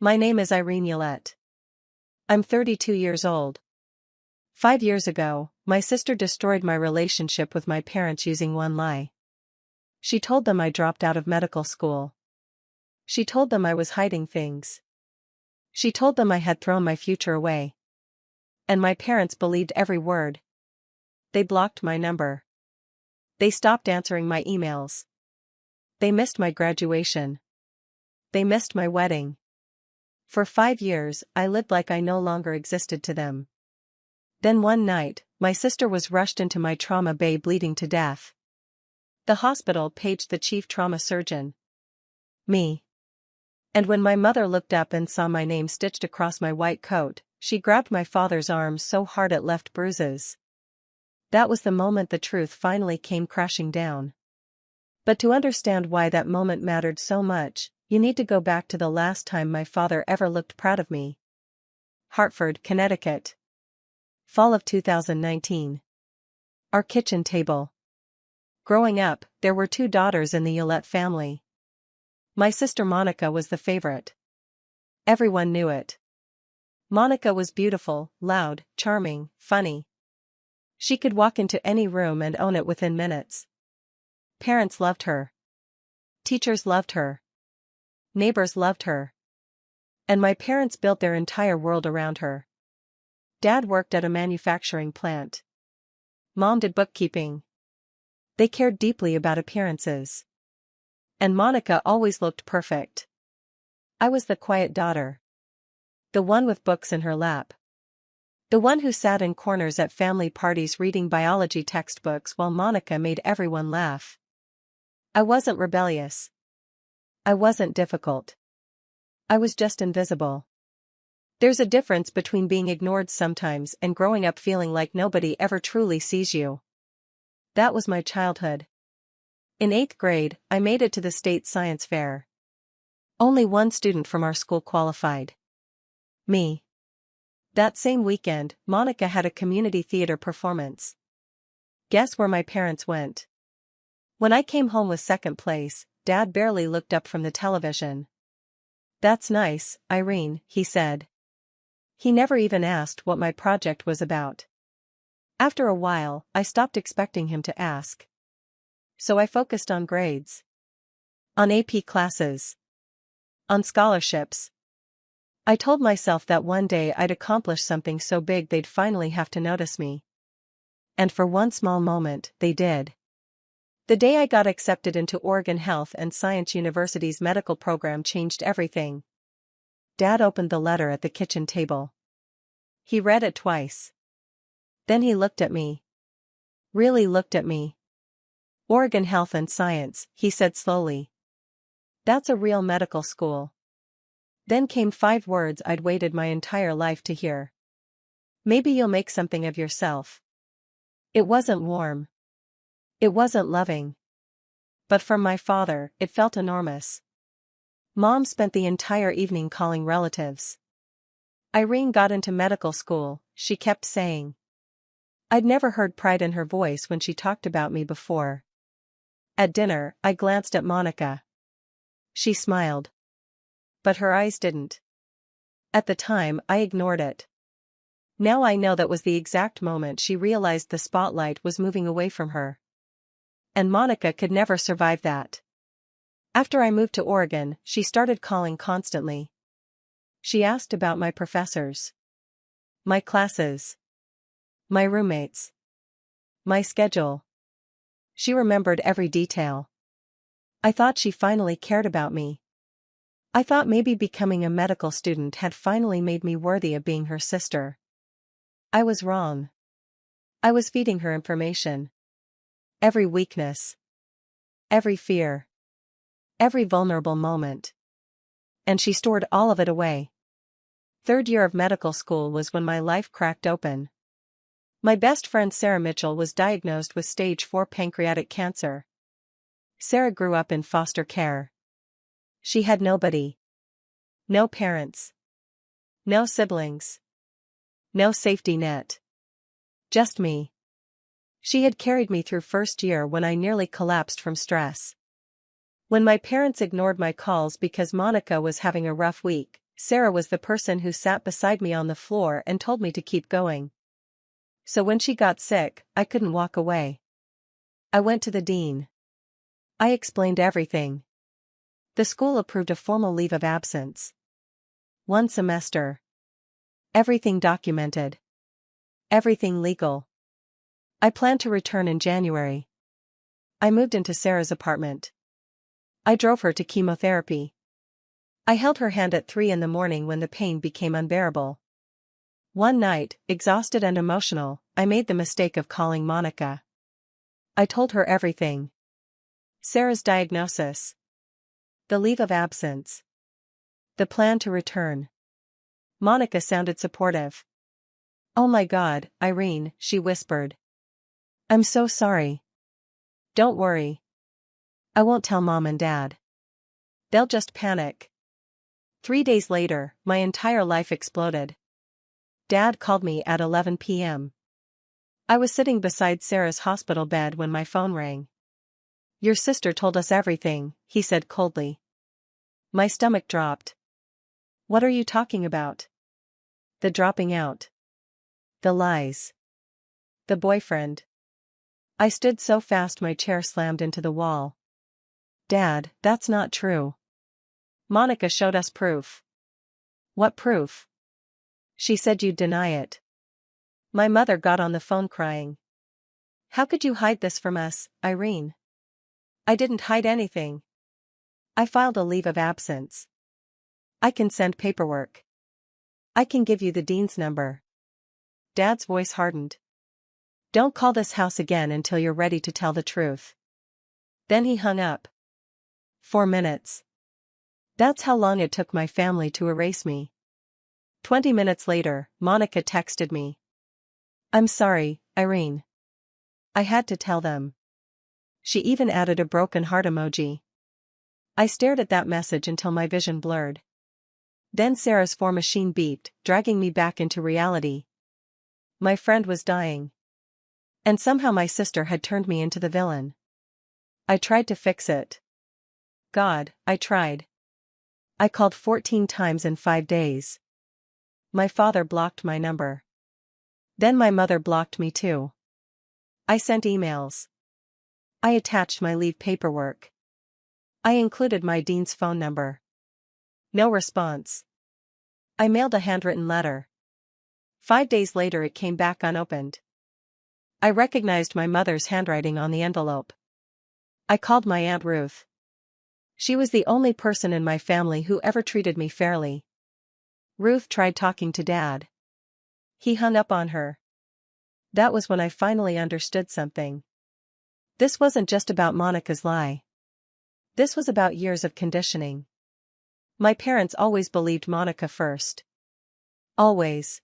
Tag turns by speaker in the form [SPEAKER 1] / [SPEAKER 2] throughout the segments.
[SPEAKER 1] My name is Irene Yolette. I'm 32 years old. 5 years ago, my sister destroyed my relationship with my parents using one lie. She told them I dropped out of medical school. She told them I was hiding things. She told them I had thrown my future away. And my parents believed every word. They blocked my number. They stopped answering my emails. They missed my graduation. They missed my wedding. For 5 years, I lived like I no longer existed to them. Then one night, my sister was rushed into my trauma bay bleeding to death. The hospital paged the chief trauma surgeon. Me. And when my mother looked up and saw my name stitched across my white coat, she grabbed my father's arm so hard it left bruises. That was the moment the truth finally came crashing down. But to understand why that moment mattered so much, you need to go back to the last time my father ever looked proud of me. Hartford, Connecticut. Fall of 2019. Our kitchen table. Growing up, there were 2 daughters in the Yolette family. My sister Monica was the favorite. Everyone knew it. Monica was beautiful, loud, charming, funny. She could walk into any room and own it within minutes. Parents loved her. Teachers loved her. Neighbors loved her. And my parents built their entire world around her. Dad worked at a manufacturing plant. Mom did bookkeeping. They cared deeply about appearances. And Monica always looked perfect. I was the quiet daughter. The one with books in her lap. The one who sat in corners at family parties reading biology textbooks while Monica made everyone laugh. I wasn't rebellious. I wasn't difficult. I was just invisible. There's a difference between being ignored sometimes and growing up feeling like nobody ever truly sees you. That was my childhood. In 8th grade, I made it to the state science fair. Only one student from our school qualified. Me. That same weekend, Monica had a community theater performance. Guess where my parents went? When I came home with 2nd place, Dad barely looked up from the television. "That's nice, Irene," he said. He never even asked what my project was about. After a while, I stopped expecting him to ask. So I focused on grades. On AP classes. On scholarships. I told myself that one day I'd accomplish something so big they'd finally have to notice me. And for one small moment, they did. The day I got accepted into Oregon Health and Science University's medical program changed everything. Dad opened the letter at the kitchen table. He read it twice. Then he looked at me. Really looked at me. "Oregon Health and Science," he said slowly. "That's a real medical school." Then came 5 words I'd waited my entire life to hear. "Maybe you'll make something of yourself." It wasn't warm. It wasn't loving. But from my father, it felt enormous. Mom spent the entire evening calling relatives. "Irene got into medical school," she kept saying. I'd never heard pride in her voice when she talked about me before. At dinner, I glanced at Monica. She smiled. But her eyes didn't. At the time, I ignored it. Now I know that was the exact moment she realized the spotlight was moving away from her. And Monica could never survive that. After I moved to Oregon, she started calling constantly. She asked about my professors. My classes. My roommates. My schedule. She remembered every detail. I thought she finally cared about me. I thought maybe becoming a medical student had finally made me worthy of being her sister. I was wrong. I was feeding her information. Every weakness. Every fear. Every vulnerable moment. And she stored all of it away. 3rd year of medical school was when my life cracked open. My best friend Sarah Mitchell was diagnosed with stage 4 pancreatic cancer. Sarah grew up in foster care. She had nobody. No parents. No siblings. No safety net. Just me. She had carried me through 1st year when I nearly collapsed from stress. When my parents ignored my calls because Monica was having a rough week, Sarah was the person who sat beside me on the floor and told me to keep going. So when she got sick, I couldn't walk away. I went to the dean. I explained everything. The school approved a formal leave of absence. 1 semester. Everything documented. Everything legal. I planned to return in January. I moved into Sarah's apartment. I drove her to chemotherapy. I held her hand at 3 in the morning when the pain became unbearable. One night, exhausted and emotional, I made the mistake of calling Monica. I told her everything. Sarah's diagnosis. The leave of absence. The plan to return. Monica sounded supportive. "Oh my God, Irene," she whispered. "I'm so sorry." "Don't worry. I won't tell Mom and Dad. They'll just panic." 3 days later, my entire life exploded. Dad called me at 11 p.m. I was sitting beside Sarah's hospital bed when my phone rang. "Your sister told us everything," he said coldly. My stomach dropped. "What are you talking about?" "The dropping out. The lies. The boyfriend." I stood so fast my chair slammed into the wall. "Dad, that's not true. Monica showed us proof." "What proof?" "She said you'd deny it." My mother got on the phone crying. "How could you hide this from us, Irene?" "I didn't hide anything. I filed a leave of absence. I can send paperwork. I can give you the dean's number." Dad's voice hardened. "Don't call this house again until you're ready to tell the truth." Then he hung up. 4 minutes. That's how long it took my family to erase me. 20 minutes later, Monica texted me. "I'm sorry, Irene. I had to tell them." She even added a broken heart emoji. I stared at that message until my vision blurred. Then Sarah's phone machine beeped, dragging me back into reality. My friend was dying. And somehow my sister had turned me into the villain. I tried to fix it. God, I tried. I called 14 times in 5 days. My father blocked my number. Then my mother blocked me too. I sent emails. I attached my leave paperwork. I included my dean's phone number. No response. I mailed a handwritten letter. 5 days later it came back unopened. I recognized my mother's handwriting on the envelope. I called my Aunt Ruth. She was the only person in my family who ever treated me fairly. Ruth tried talking to Dad. He hung up on her. That was when I finally understood something. This wasn't just about Monica's lie. This was about years of conditioning. My parents always believed Monica first. Always.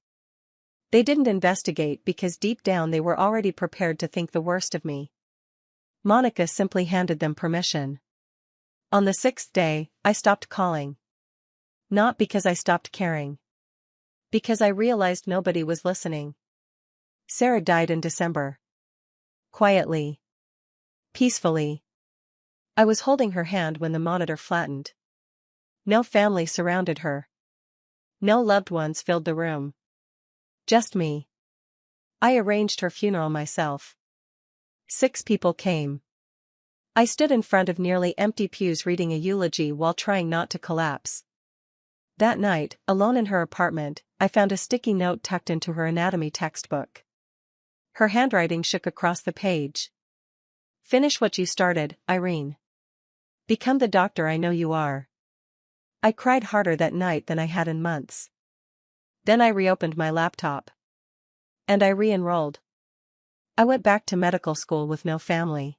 [SPEAKER 1] They didn't investigate because deep down they were already prepared to think the worst of me. Monica simply handed them permission. On the 6th day, I stopped calling. Not because I stopped caring. Because I realized nobody was listening. Sarah died in December. Quietly. Peacefully. I was holding her hand when the monitor flattened. No family surrounded her. No loved ones filled the room. Just me. I arranged her funeral myself. 6 people came. I stood in front of nearly empty pews reading a eulogy while trying not to collapse. That night, alone in her apartment, I found a sticky note tucked into her anatomy textbook. Her handwriting shook across the page. "Finish what you started, Irene. Become the doctor I know you are." I cried harder that night than I had in months. Then I reopened my laptop. And I re-enrolled. I went back to medical school with no family.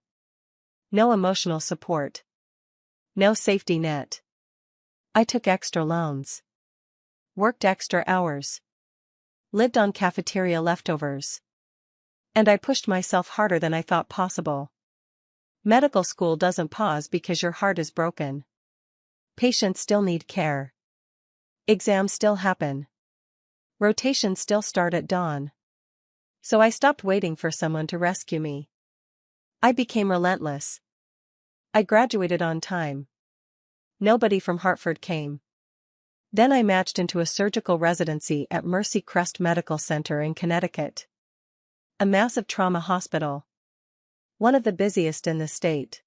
[SPEAKER 1] No emotional support. No safety net. I took extra loans. Worked extra hours. Lived on cafeteria leftovers. And I pushed myself harder than I thought possible. Medical school doesn't pause because your heart is broken. Patients still need care. Exams still happen. Rotations still start at dawn. So I stopped waiting for someone to rescue me. I became relentless. I graduated on time. Nobody from Hartford came. Then I matched into a surgical residency at Mercy Crest Medical Center in Connecticut. A massive trauma hospital. One of the busiest in the state.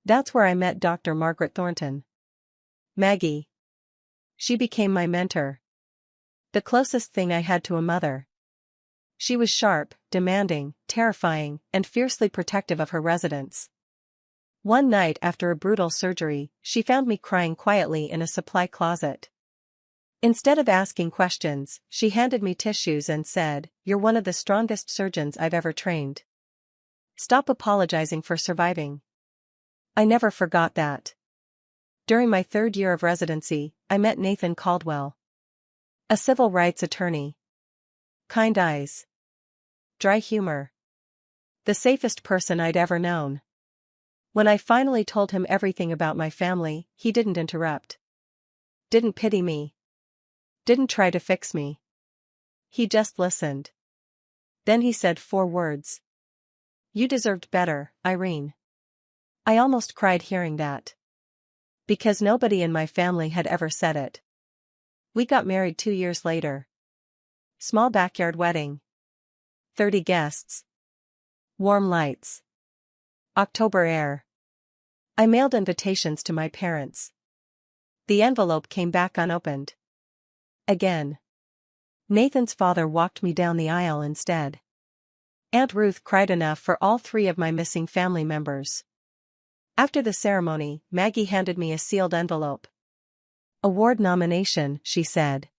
[SPEAKER 1] That's where I met Dr. Margaret Thornton. Maggie. She became my mentor. The closest thing I had to a mother. She was sharp, demanding, terrifying, and fiercely protective of her residents. One night after a brutal surgery, she found me crying quietly in a supply closet. Instead of asking questions, she handed me tissues and said, "You're one of the strongest surgeons I've ever trained. Stop apologizing for surviving." I never forgot that. During my 3rd year of residency, I met Nathan Caldwell. A civil rights attorney. Kind eyes. Dry humor. The safest person I'd ever known. When I finally told him everything about my family, he didn't interrupt. Didn't pity me. Didn't try to fix me. He just listened. Then he said 4 words. "You deserved better, Irene." I almost cried hearing that. Because nobody in my family had ever said it. We got married 2 years later. Small backyard wedding. 30 guests. Warm lights. October air. I mailed invitations to my parents. The envelope came back unopened. Again. Nathan's father walked me down the aisle instead. Aunt Ruth cried enough for all 3 of my missing family members. After the ceremony, Maggie handed me a sealed envelope. "Award nomination," she said.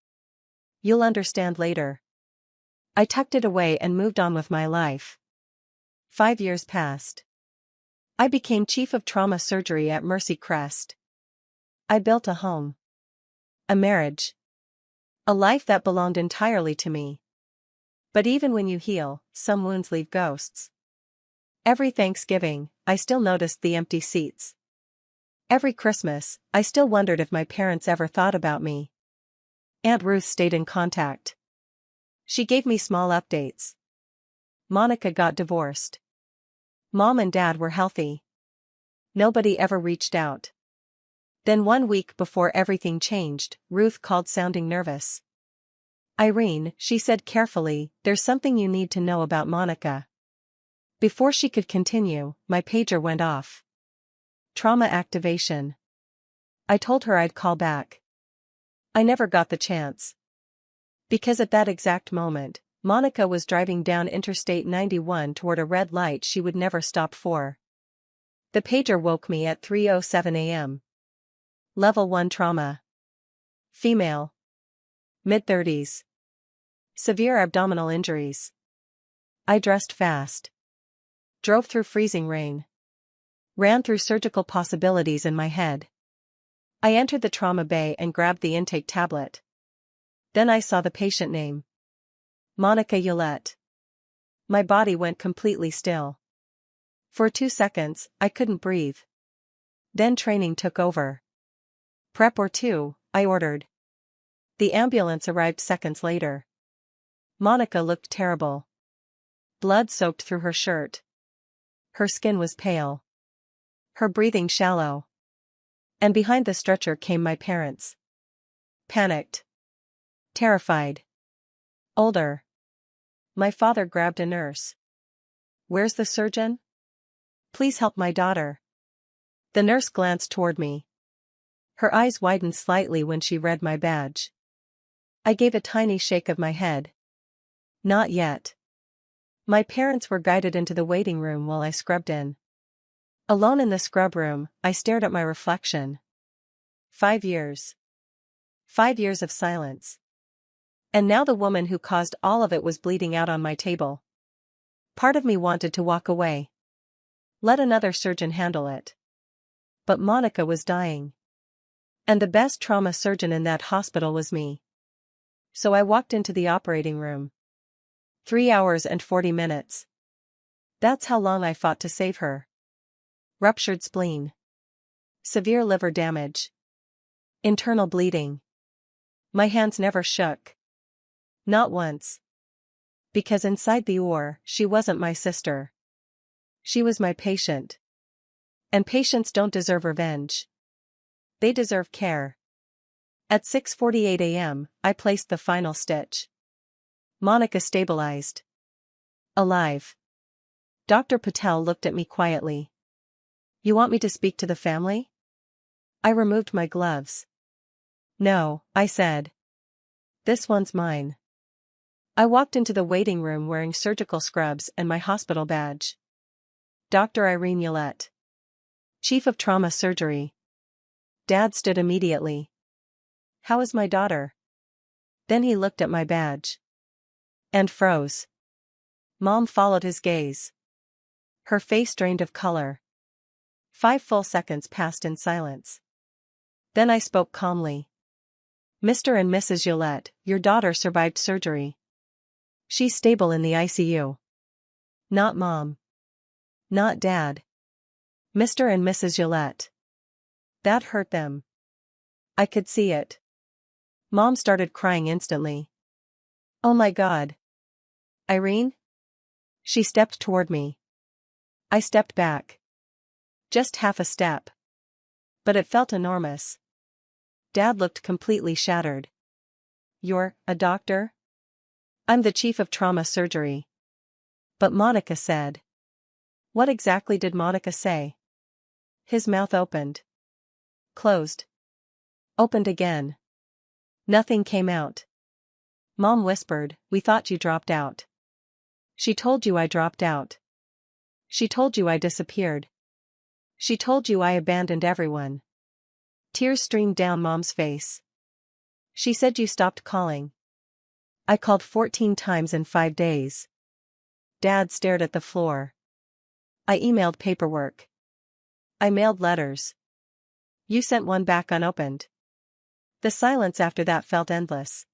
[SPEAKER 1] "You'll understand later." I tucked it away and moved on with my life. 5 years passed. I became chief of trauma surgery at Mercy Crest. I built a home. A marriage. A life that belonged entirely to me. But even when you heal, some wounds leave ghosts. Every Thanksgiving, I still noticed the empty seats. Every Christmas, I still wondered if my parents ever thought about me. Aunt Ruth stayed in contact. She gave me small updates. Monica got divorced. Mom and Dad were healthy. Nobody ever reached out. Then one week before everything changed, Ruth called sounding nervous. "Irene," she said carefully, "there's something you need to know about Monica." Before she could continue, my pager went off. Trauma activation. I told her I'd call back. I never got the chance. Because at that exact moment, Monica was driving down Interstate 91 toward a red light she would never stop for. The pager woke me at 3:07 a.m. Level 1 trauma. Female. Mid-30s. Severe abdominal injuries. I dressed fast. Drove through freezing rain. Ran through surgical possibilities in my head. I entered the trauma bay and grabbed the intake tablet. Then I saw the patient name. Monica Ulett. My body went completely still. For 2 seconds, I couldn't breathe. Then training took over. "Prep or 2, I ordered. The ambulance arrived seconds later. Monica looked terrible. Blood soaked through her shirt. Her skin was pale. Her breathing shallow. And behind the stretcher came my parents. Panicked. Terrified. Older. My father grabbed a nurse. "Where's the surgeon? Please help my daughter." The nurse glanced toward me. Her eyes widened slightly when she read my badge. I gave a tiny shake of my head. Not yet. My parents were guided into the waiting room while I scrubbed in. Alone in the scrub room, I stared at my reflection. 5 years. 5 years of silence. And now the woman who caused all of it was bleeding out on my table. Part of me wanted to walk away. Let another surgeon handle it. But Monica was dying. And the best trauma surgeon in that hospital was me. So I walked into the operating room. 3 hours and 40 minutes. That's how long I fought to save her. Ruptured spleen. Severe liver damage. Internal bleeding. My hands never shook. Not once. Because inside the OR, she wasn't my sister. She was my patient. And patients don't deserve revenge. They deserve care. At 6:48 a.m., I placed the final stitch. Monica stabilized. Alive. Dr. Patel looked at me quietly. You want me to speak to the family? I removed my gloves. No, I said. This one's mine. I walked into the waiting room wearing surgical scrubs and my hospital badge. Dr. Irene Yolette. Chief of Trauma Surgery. Dad stood immediately. How is my daughter? Then he looked at my badge. And froze. Mom followed his gaze. Her face drained of color. 5 full seconds passed in silence. Then I spoke calmly. Mr. and Mrs. Yolette, your daughter survived surgery. She's stable in the ICU. Not Mom. Not Dad. Mr. and Mrs. Yolette. That hurt them. I could see it. Mom started crying instantly. Oh my God. Irene? She stepped toward me. I stepped back. Just half a step. But it felt enormous. Dad looked completely shattered. You're a doctor? I'm the chief of trauma surgery. But Monica said. What exactly did Monica say? His mouth opened. Closed. Opened again. Nothing came out. Mom whispered, we thought you dropped out. She told you I dropped out. She told you I disappeared. She told you I abandoned everyone. Tears streamed down Mom's face. She said you stopped calling. I called 14 times in 5 days. Dad stared at the floor. I emailed paperwork. I mailed letters. You sent one back unopened. The silence after that felt endless.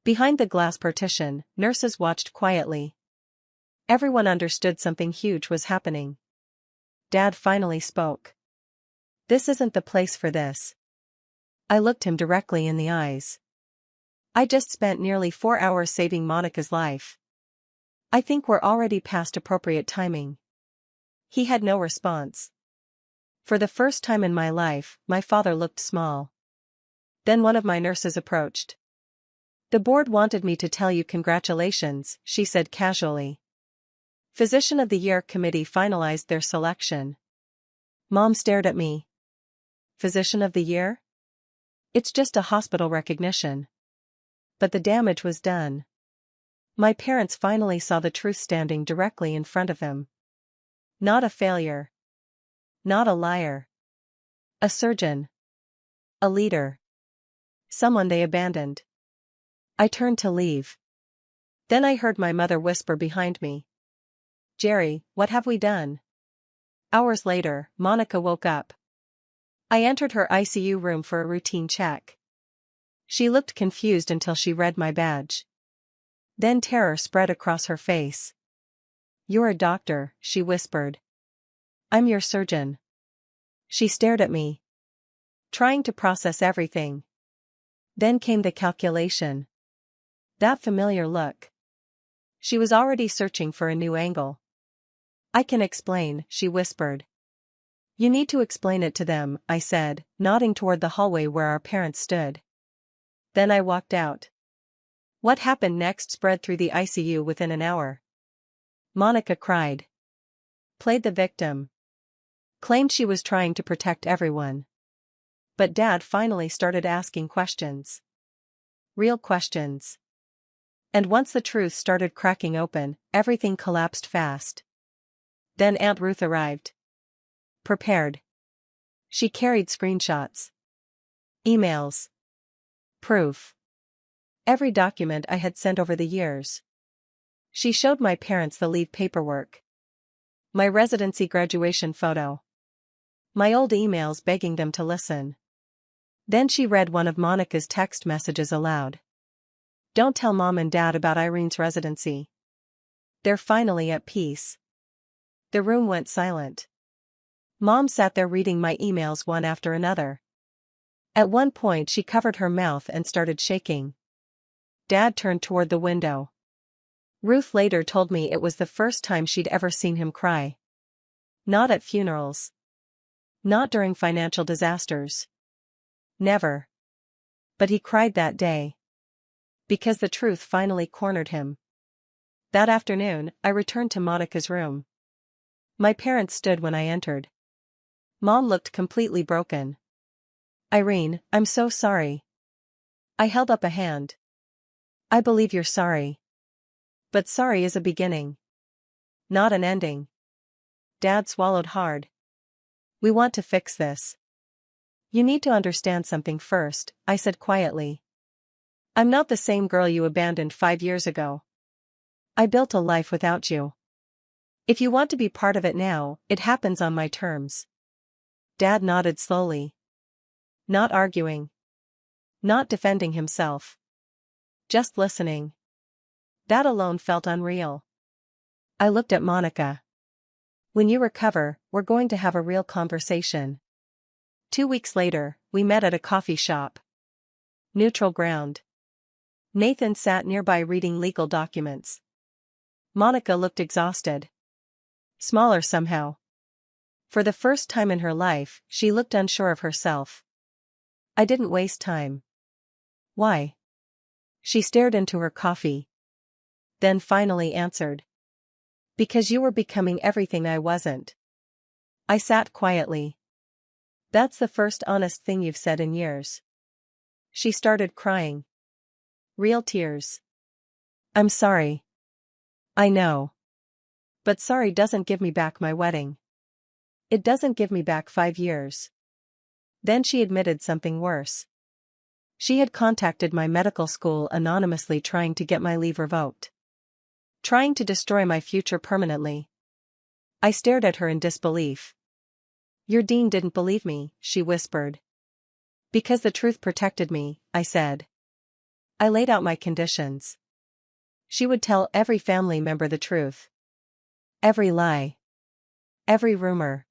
[SPEAKER 1] Behind the glass partition, nurses watched quietly. Everyone understood something huge was happening. Dad finally spoke. This isn't the place for this. I looked him directly in the eyes. I just spent nearly 4 hours saving Monica's life. I think we're already past appropriate timing. He had no response. For the first time in my life, my father looked small. Then one of my nurses approached. The board wanted me to tell you congratulations, she said casually. Physician of the Year committee finalized their selection. Mom stared at me. Physician of the Year? It's just a hospital recognition. But the damage was done. My parents finally saw the truth standing directly in front of them. Not a failure. Not a liar. A surgeon. A leader. Someone they abandoned. I turned to leave. Then I heard my mother whisper behind me. Jerry, what have we done? Hours later, Monica woke up. I entered her ICU room for a routine check. She looked confused until she read my badge. Then terror spread across her face. You're a doctor, she whispered. I'm your surgeon. She stared at me, trying to process everything. Then came the calculation. That familiar look. She was already searching for a new angle. I can explain, she whispered. You need to explain it to them, I said, nodding toward the hallway where our parents stood. Then I walked out. What happened next spread through the ICU within an hour. Monica cried. Played the victim. Claimed she was trying to protect everyone. But Dad finally started asking questions. Real questions. And once the truth started cracking open, everything collapsed fast. Then Aunt Ruth arrived. Prepared. She carried screenshots. Emails. Proof. Every document I had sent over the years. She showed my parents the leave paperwork. My residency graduation photo. My old emails begging them to listen. Then she read one of Monica's text messages aloud. Don't tell Mom and Dad about Irene's residency. They're finally at peace. The room went silent. Mom sat there reading my emails one after another. At one point she covered her mouth and started shaking. Dad turned toward the window. Ruth later told me it was the first time she'd ever seen him cry. Not at funerals. Not during financial disasters. Never. But he cried that day. Because the truth finally cornered him. That afternoon, I returned to Monica's room. My parents stood when I entered. Mom looked completely broken. Irene, I'm so sorry. I held up a hand. I believe you're sorry. But sorry is a beginning. Not an ending. Dad swallowed hard. We want to fix this. You need to understand something first, I said quietly. I'm not the same girl you abandoned 5 years ago. I built a life without you. If you want to be part of it now, it happens on my terms. Dad nodded slowly. Not arguing. Not defending himself. Just listening. That alone felt unreal. I looked at Monica. When you recover, we're going to have a real conversation. 2 weeks later, we met at a coffee shop. Neutral ground. Nathan sat nearby reading legal documents. Monica looked exhausted. Smaller somehow. For the first time in her life, she looked unsure of herself. I didn't waste time. Why? She stared into her coffee. Then finally answered. Because you were becoming everything I wasn't. I sat quietly. That's the first honest thing you've said in years. She started crying. Real tears. I'm sorry. I know. But sorry doesn't give me back my wedding. It doesn't give me back 5 years. Then she admitted something worse. She had contacted my medical school anonymously trying to get my leave revoked. Trying to destroy my future permanently. I stared at her in disbelief. Your dean didn't believe me, she whispered. Because the truth protected me, I said. I laid out my conditions. She would tell every family member the truth. Every lie. Every rumor.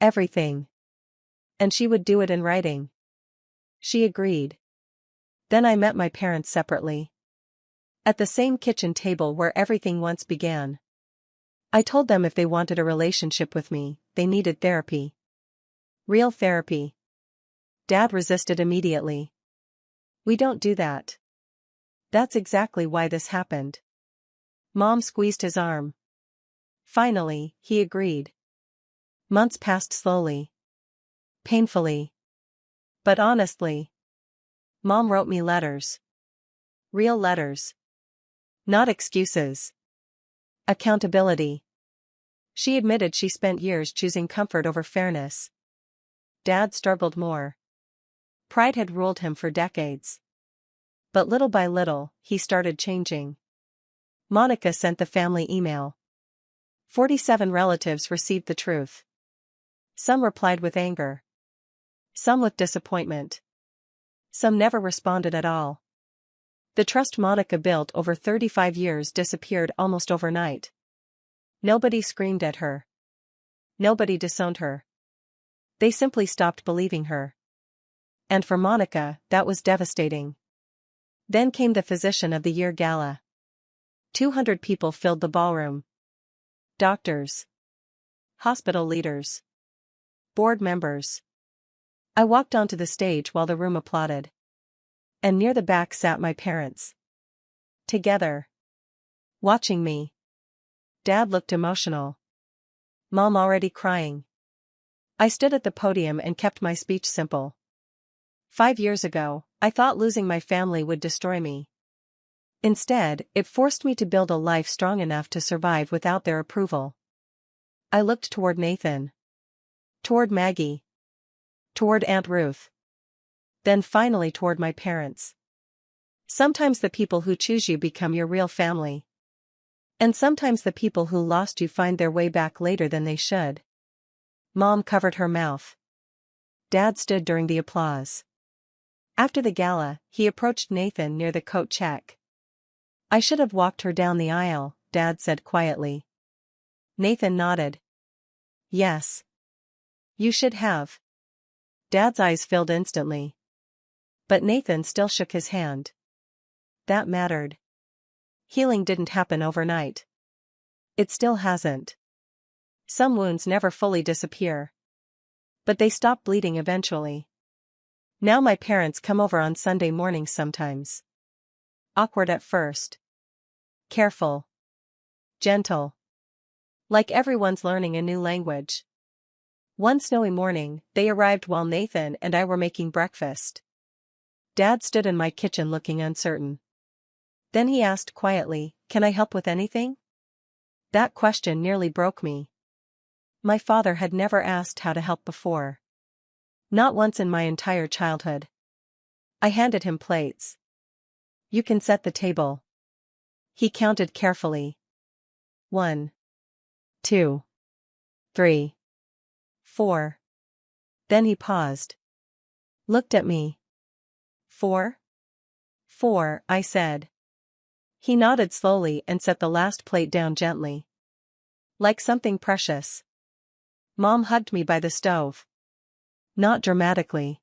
[SPEAKER 1] Everything. And she would do it in writing. She agreed. Then I met my parents separately. At the same kitchen table where everything once began. I told them if they wanted a relationship with me, they needed therapy. Real therapy. Dad resisted immediately. We don't do that. That's exactly why this happened. Mom squeezed his arm. Finally, he agreed. Months passed slowly. Painfully. But honestly. Mom wrote me letters. Real letters. Not excuses. Accountability. She admitted she spent years choosing comfort over fairness. Dad struggled more. Pride had ruled him for decades. But little by little, he started changing. Monica sent the family email. 47 relatives received the truth. Some replied with anger. Some with disappointment. Some never responded at all. The trust Monica built over 35 years disappeared almost overnight. Nobody screamed at her. Nobody disowned her. They simply stopped believing her. And for Monica, that was devastating. Then came the Physician of the Year gala. 200 people filled the ballroom. Doctors. Hospital leaders. Board members. I walked onto the stage while the room applauded. And near the back sat my parents. Together. Watching me. Dad looked emotional. Mom already crying. I stood at the podium and kept my speech simple. 5 years ago, I thought losing my family would destroy me. Instead, it forced me to build a life strong enough to survive without their approval. I looked toward Nathan. Toward Maggie. Toward Aunt Ruth. Then finally toward my parents. Sometimes the people who choose you become your real family. And sometimes the people who lost you find their way back later than they should. Mom covered her mouth. Dad stood during the applause. After the gala, he approached Nathan near the coat check. I should have walked her down the aisle, Dad said quietly. Nathan nodded. Yes. You should have. Dad's eyes filled instantly. But Nathan still shook his hand. That mattered. Healing didn't happen overnight. It still hasn't. Some wounds never fully disappear. But they stop bleeding eventually. Now my parents come over on Sunday mornings sometimes. Awkward at first. Careful. Gentle. Like everyone's learning a new language. One snowy morning, they arrived while Nathan and I were making breakfast. Dad stood in my kitchen looking uncertain. Then he asked quietly, "Can I help with anything?" That question nearly broke me. My father had never asked how to help before. Not once in my entire childhood. I handed him plates. "You can set the table." He counted carefully. 1, 2, 3, 4. Then he paused. Looked at me. 4? 4, I said. He nodded slowly and set the last plate down gently. Like something precious. Mom hugged me by the stove. Not dramatically.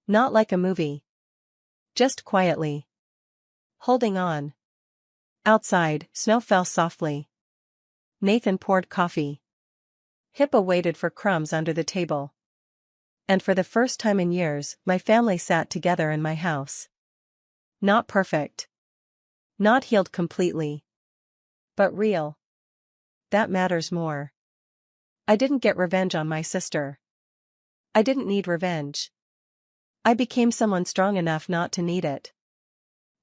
[SPEAKER 1] Not like a movie. Just quietly. Holding on. Outside, snow fell softly. Nathan poured coffee. Hippo waited for crumbs under the table. And for the first time in years, my family sat together in my house. Not perfect. Not healed completely. But real. That matters more. I didn't get revenge on my sister. I didn't need revenge. I became someone strong enough not to need it.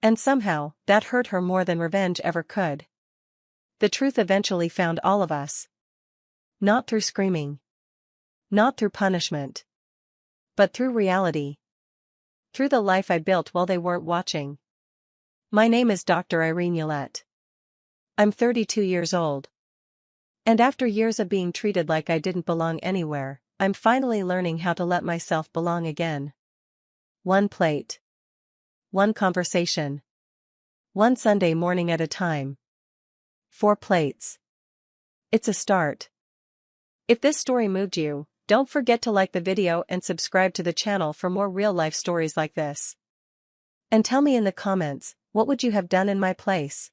[SPEAKER 1] And somehow, that hurt her more than revenge ever could. The truth eventually found all of us. Not through screaming. Not through punishment. But through reality. Through the life I built while they weren't watching. My name is Dr. Irene Yolette. I'm 32 years old. And after years of being treated like I didn't belong anywhere, I'm finally learning how to let myself belong again. One plate. One conversation. One Sunday morning at a time. 4 plates. It's a start. If this story moved you, don't forget to like the video and subscribe to the channel for more real-life stories like this. And tell me in the comments, what would you have done in my place?